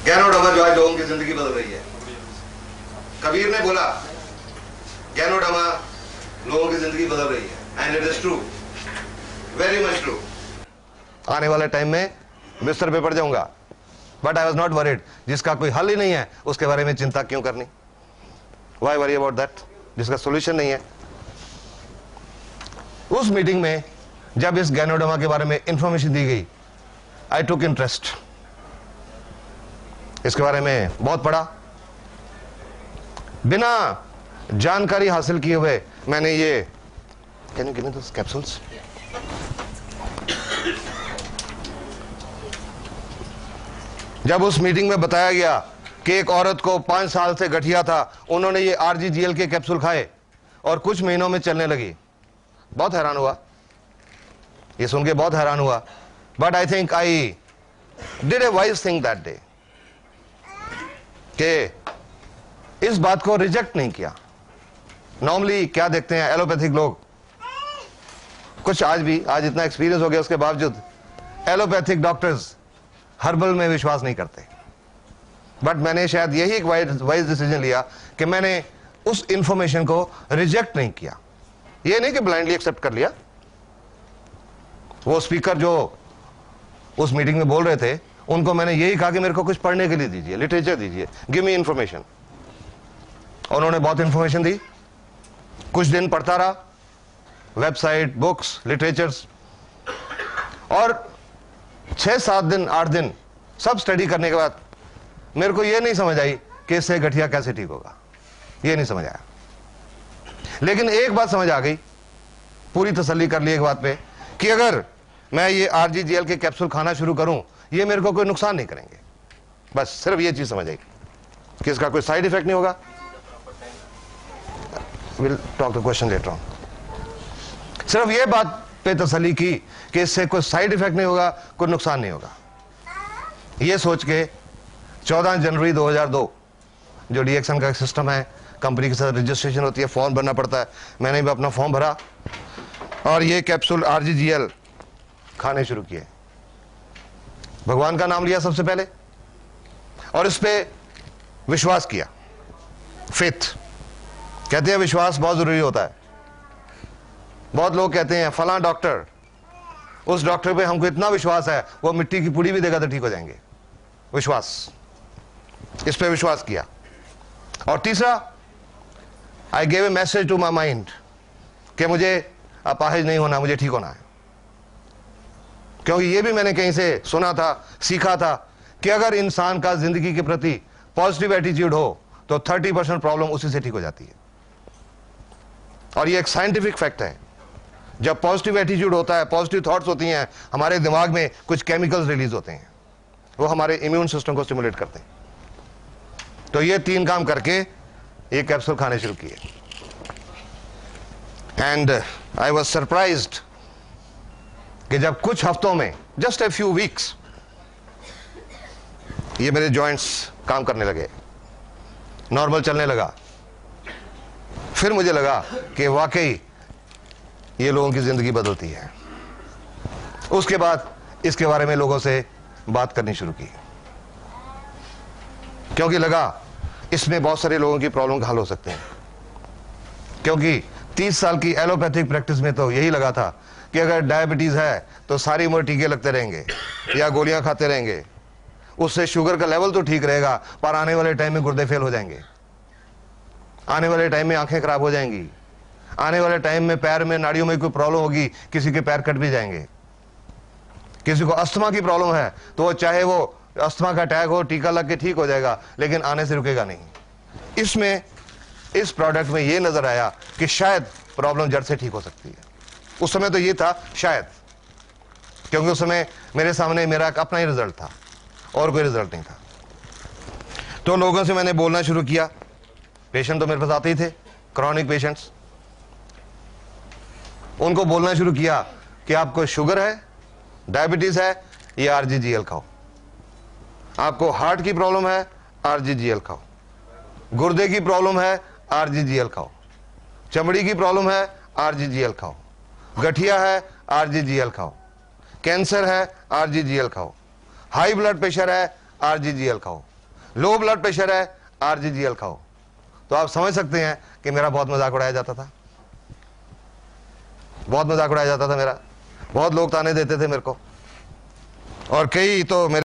Ganoderma जो है लोगों की जिंदगी बदल रही है। कबीर ने बोला गैनोडर्मा लोगों की जिंदगी बदल रही है, and it is true, very much true. आने वाले टाइम में बिस्तर पे पड़ जाऊंगा, but I was not worried. जिसका कोई हल ही नहीं है उसके बारे में चिंता क्यों करनी? Why worry about that? जिसका सोल्यूशन नहीं है। उस मीटिंग में जब इस गैनोडर्मा के बारे में इंफॉर्मेशन दी गई, आई टुक इंटरेस्ट। इसके बारे में बहुत पढ़ा। बिना जानकारी हासिल किए हुए मैंने ये, can you give me those capsules? जब उस मीटिंग में बताया गया कि एक औरत को 5 साल से गठिया था, उन्होंने ये RGGL के कैप्सूल खाए और कुछ महीनों में चलने लगी, बहुत हैरान हुआ। ये सुन के बहुत हैरान हुआ। But I think I did a wise thing that day, कि इस बात को रिजेक्ट नहीं किया। नॉर्मली क्या देखते हैं एलोपैथिक लोग, कुछ आज इतना एक्सपीरियंस हो गया उसके बावजूद एलोपैथिक डॉक्टर्स हर्बल में विश्वास नहीं करते। बट मैंने शायद यही एक वाइज डिसीजन लिया कि मैंने उस इंफॉर्मेशन को रिजेक्ट नहीं किया। ये नहीं कि ब्लाइंडली एक्सेप्ट कर लिया। वो स्पीकर जो उस मीटिंग में बोल रहे थे, उनको मैंने यही कहा कि मेरे को कुछ पढ़ने के लिए दीजिए, लिटरेचर दीजिए, गिव मी इंफॉर्मेशन। उन्होंने बहुत इंफॉर्मेशन दी। कुछ दिन पढ़ता रहा, वेबसाइट, बुक्स, लिटरेचर्स, और 6-7 दिन 8 दिन सब स्टडी करने के बाद मेरे को यह नहीं समझ आई कि इससे गठिया कैसे ठीक होगा। यह नहीं समझ आया। लेकिन एक बात समझ आ गई, पूरी तसल्ली कर ली एक बात पे, कि अगर मैं ये RGGL के कैप्सूल खाना शुरू करूं, ये मेरे को कोई नुकसान नहीं करेंगे। बस सिर्फ ये चीज समझ आई कि इसका कोई साइड इफेक्ट नहीं होगा। Will talk the question later on. सिर्फ ये बात पे तसल्ली की कि इससे कोई साइड इफेक्ट नहीं होगा, कोई नुकसान नहीं होगा। ये सोच के 14 जनवरी 2002 जो DXN का सिस्टम है, कंपनी के साथ रजिस्ट्रेशन होती है, फॉर्म भरना पड़ता है, मैंने भी अपना फॉर्म भरा और ये कैप्सूल RGGL खाने शुरू किए। भगवान का नाम लिया सबसे पहले और इस पे विश्वास किया। फेथ कहते हैं विश्वास बहुत जरूरी होता है। बहुत लोग कहते हैं फलां डॉक्टर, उस डॉक्टर पे हमको इतना विश्वास है वो मिट्टी की पुड़ी भी देगा तो ठीक हो जाएंगे। विश्वास, इस पे विश्वास किया। और तीसरा, I gave a message to my mind कि मुझे अपाहिज नहीं होना, मुझे ठीक होना है। क्योंकि ये भी मैंने कहीं से सुना था, सीखा था कि अगर इंसान का जिंदगी के प्रति पॉजिटिव एटीट्यूड हो तो 30% प्रॉब्लम उसी से ठीक हो जाती है। और ये एक साइंटिफिक फैक्ट है। जब पॉजिटिव एटीट्यूड होता है, पॉजिटिव थॉट्स होती हैं, हमारे दिमाग में कुछ केमिकल्स रिलीज होते हैं, वो हमारे इम्यून सिस्टम को स्टिमुलेट करते हैं। तो ये 3 काम करके ये कैप्सूल खाने शुरू किए। एंड आई वॉज सरप्राइज्ड कि जब कुछ हफ्तों में, जस्ट ए फ्यू वीक्स, ये मेरे जॉइंट्स काम करने लगे, नॉर्मल चलने लगा। फिर मुझे लगा कि वाकई ये लोगों की जिंदगी बदलती है। उसके बाद इसके बारे में लोगों से बात करनी शुरू की, क्योंकि लगा इसमें बहुत सारे लोगों की प्रॉब्लम का हल हो सकते हैं। क्योंकि 30 साल की एलोपैथिक प्रैक्टिस में तो यही लगा था कि अगर डायबिटीज है तो सारी उम्र टीके लगते रहेंगे या गोलियां खाते रहेंगे, उससे शुगर का लेवल तो ठीक रहेगा, पर आने वाले टाइम में गुर्दे फेल हो जाएंगे, आने वाले टाइम में आंखें खराब हो जाएंगी, आने वाले टाइम में पैर में नाड़ियों में कोई प्रॉब्लम होगी, किसी के पैर कट भी जाएंगे। किसी को अस्थमा की प्रॉब्लम है तो वो चाहे वो अस्थमा का अटैक हो, टीका लग के ठीक हो जाएगा, लेकिन आने से रुकेगा नहीं। इसमें, इस प्रोडक्ट में ये नजर आया कि शायद प्रॉब्लम जड़ से ठीक हो सकती है। उस समय तो ये था शायद, क्योंकि उस समय मेरे सामने मेरा अपना ही रिजल्ट था और कोई रिजल्ट नहीं था। तो लोगों से मैंने बोलना शुरू किया। पेशेंट तो मेरे पास आते ही थे, क्रॉनिक पेशेंट्स। उनको बोलना शुरू किया कि आपको शुगर है, डायबिटीज है, ये RGGL खाओ। आपको हार्ट की प्रॉब्लम है, RGGL खाओ। गुर्दे की प्रॉब्लम है, RGGL खाओ। चमड़ी की प्रॉब्लम है, RGGL खाओ। गठिया है, RGGL खाओ। कैंसर है, RGGL खाओ। हाई ब्लड प्रेशर है, RGGL खाओ। लो ब्लड प्रेशर है, RGGL खाओ। तो आप समझ सकते हैं कि मेरा बहुत मजाक उड़ाया जाता था, बहुत मजाक उड़ाया जाता था मेरा। बहुत लोग ताने देते थे मेरे को, और कई तो मेरे